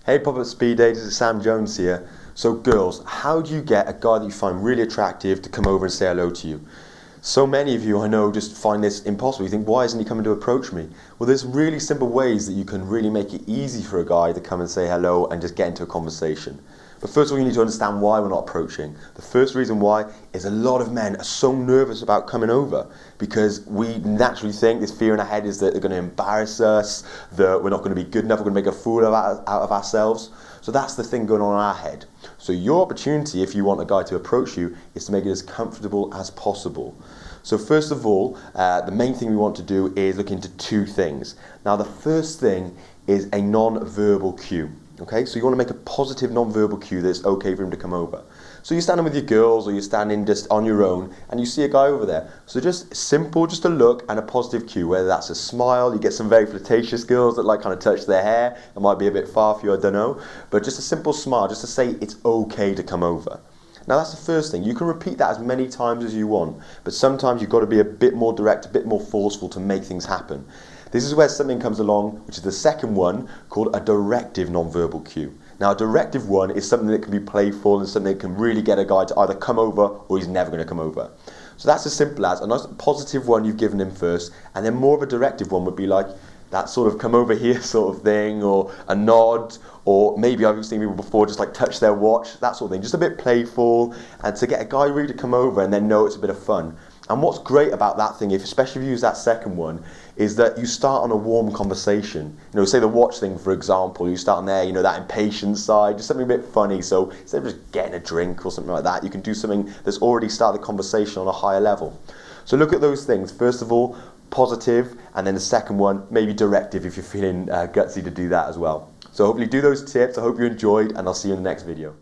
Hey Pop-Up Speed Dating, this is Sam Jones here. So girls, how do you get a guy that you find really attractive to come over and say hello to you? So many of you I know just find this impossible. You think, why isn't he coming to approach me? Well, there's really simple ways that you can really make it easy for a guy to come and say hello and just get into a conversation. But first of all, you need to understand why we're not approaching. The first reason why is a lot of men are so nervous about coming over because we naturally think, this fear in our head is that they're going to embarrass us, that we're not going to be good enough, we're going to make a fool out of ourselves. So that's the thing going on in our head. So your opportunity, if you want a guy to approach you, is to make it as comfortable as possible. So first of all, the main thing we want to do is look into two things. Now the first thing is a non-verbal cue. Okay, so you want to make a positive non-verbal cue that it's okay for him to come over. So you're standing with your girls or you're standing just on your own and you see a guy over there. So just simple, just a look and a positive cue, whether that's a smile. You get some very flirtatious girls that like kind of touch their hair. It might be a bit far for you, I don't know. But just a simple smile, just to say it's okay to come over. Now that's the first thing. You can repeat that as many times as you want, but sometimes you've got to be a bit more direct, a bit more forceful to make things happen. This is where something comes along, which is the second one, called a directive non-verbal cue. Now a directive one is something that can be playful and something that can really get a guy to either come over or he's never going to come over. So that's as simple as a nice positive one you've given him first, and then more of a directive one would be like that sort of come over here sort of thing, or a nod, or maybe I've seen people before just like touch their watch, that sort of thing. Just a bit playful and to get a guy really to come over and then know it's a bit of fun. And what's great about that thing, especially if you use that second one, is that you start on a warm conversation. You know, say the watch thing, for example, you start on there, you know, that impatient side, just something a bit funny. So instead of just getting a drink or something like that, you can do something that's already started the conversation on a higher level. So look at those things. First of all, positive, and then the second one, maybe directive if you're feeling gutsy to do that as well. So hopefully do those tips. I hope you enjoyed, and I'll see you in the next video.